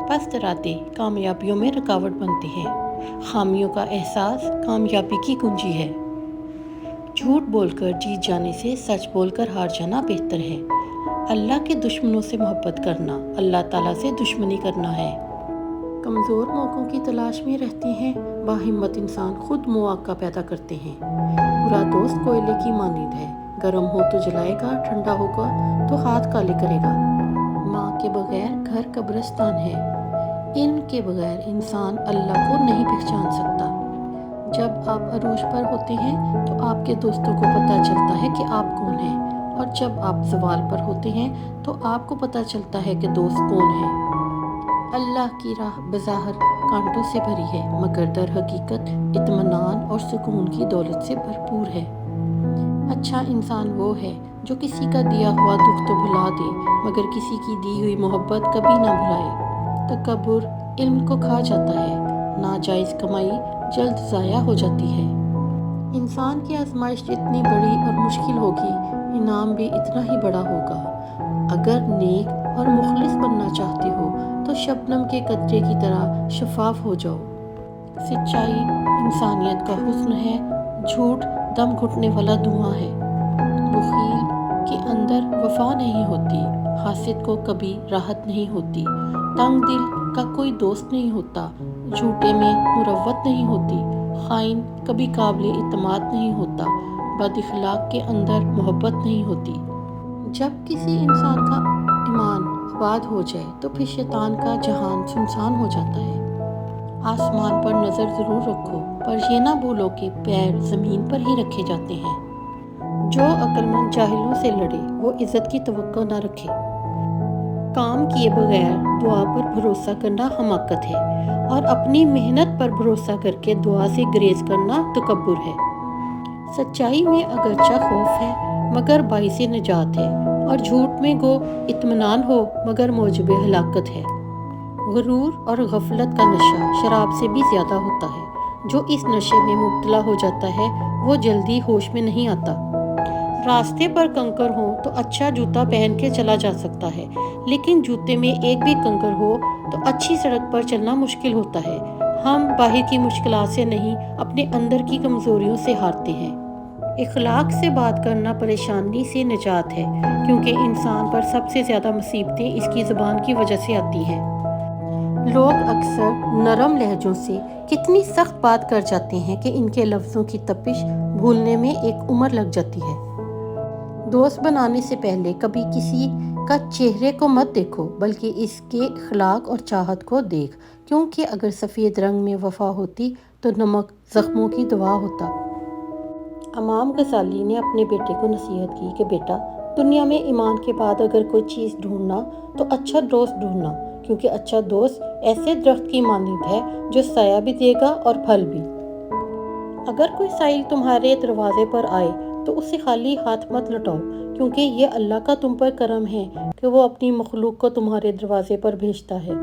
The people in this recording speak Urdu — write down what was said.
پست راتیں کامیابیوں میں رکاوٹ بنتے ہیں۔ خامیوں کا احساس کامیابی کی کنجی ہے۔ جھوٹ بول کر جیت جانے سے سچ بول کر ہار جانا بہتر ہے۔ اللہ کے دشمنوں سے محبت کرنا اللہ تعالیٰ سے دشمنی کرنا ہے۔ کمزور موقعوں کی تلاش میں رہتے ہیں، باہمت انسان خود مواقع پیدا کرتے ہیں۔ برا دوست کوئلے کی مانند ہے، گرم ہو تو جلائے گا، ٹھنڈا ہوگا تو ہاتھ کالے کرے گا۔ ماں کے بغیر گھر قبرستان ہے۔ علم کے بغیر انسان اللہ کو نہیں پہچان سکتا۔ جب آپ عروج پر ہوتے ہیں تو آپ کے دوستوں کو پتہ چلتا ہے کہ آپ کون ہیں، اور جب آپ زوال پر ہوتے ہیں تو آپ کو پتہ چلتا ہے کہ دوست کون ہیں۔ اللہ کی راہ بظاہر کانٹوں سے بھری ہے، مگر در حقیقت اطمینان اور سکون کی دولت سے بھرپور ہے۔ اچھا انسان وہ ہے جو کسی کا دیا ہوا دکھ تو بھلا دے، مگر کسی کی دی ہوئی محبت کبھی نہ بھلائے۔ تکبر علم کو کھا جاتا ہے، ناجائز کمائی جلد ضائع ہو جاتی ہے۔ انسان کی آزمائش جتنی بڑی اور مشکل ہوگی، انعام بھی اتنا ہی بڑا ہوگا۔ اگر نیک اور مخلص بننا چاہتے ہو تو شبنم کے قطرے کی طرح شفاف ہو جاؤ۔ سچائی انسانیت کا حسن ہے، جھوٹ دم گھٹنے والا دھواں ہے۔ بخیل کے اندر وفا نہیں ہوتی، حاسد کو کبھی راحت نہیں ہوتی، تنگ دل کا کوئی دوست نہیں ہوتا، جھوٹے میں مروت نہیں ہوتی، خائن کبھی قابل اعتماد نہیں ہوتا، بد اخلاق کے اندر محبت نہیں ہوتی۔ جب کسی انسان کا ایمان آباد ہو جائے تو پھر شیطان کا جہان سنسان ہو جاتا ہے۔ آسمان پر نظر ضرور رکھو، پر یہ نہ بھولو کہ پیر زمین پر ہی رکھے جاتے ہیں۔ جو عقل مند جاہلوں سے لڑے وہ عزت کی توقع نہ رکھے۔ کام کیے بغیر دعا پر بھروسہ کرنا حماقت ہے، اور اپنی محنت پر بھروسہ کر کے دعا سے گریز کرنا تکبر ہے۔ سچائی میں اگرچہ خوف ہے مگر باعث نجات ہے، اور جھوٹ میں گو اطمینان ہو مگر موجب ہلاکت ہے۔ غرور اور غفلت کا نشہ شراب سے بھی زیادہ ہوتا ہے۔ جو اس نشے میں مبتلا ہو جاتا ہے وہ جلدی ہوش میں نہیں آتا۔ راستے پر کنکر ہوں تو اچھا جوتا پہن کے چلا جا سکتا ہے، لیکن جوتے میں ایک بھی کنکر ہو تو اچھی سڑک پر چلنا مشکل ہوتا ہے۔ ہم باہر کی مشکلات سے نہیں، اپنے اندر کی کمزوریوں سے ہارتے ہیں۔ اخلاق سے بات کرنا پریشانی سے نجات ہے، کیونکہ انسان پر سب سے زیادہ مصیبتیں اس کی زبان کی وجہ سے آتی ہیں۔ لوگ اکثر نرم لہجوں سے کتنی سخت بات کر جاتے ہیں کہ ان کے لفظوں کی تپش بھولنے میں ایک عمر لگ جاتی ہے۔ دوست بنانے سے پہلے کبھی کسی کا چہرے کو مت دیکھو، بلکہ اس کے اخلاق اور چاہت کو دیکھ، کیونکہ اگر سفید رنگ میں وفا ہوتی تو نمک زخموں کی دوا ہوتا۔ امام غزالی نے اپنے بیٹے کو نصیحت کی کہ بیٹا، دنیا میں ایمان کے بعد اگر کوئی چیز ڈھونڈنا تو اچھا دوست ڈھونڈنا، کیونکہ اچھا دوست ایسے درخت کی مانند ہے جو سایہ بھی دے گا اور پھل بھی۔ اگر کوئی سائل تمہارے دروازے پر آئے تو اسے خالی ہاتھ مت لوٹاؤ، کیونکہ یہ اللہ کا تم پر کرم ہے کہ وہ اپنی مخلوق کو تمہارے دروازے پر بھیجتا ہے۔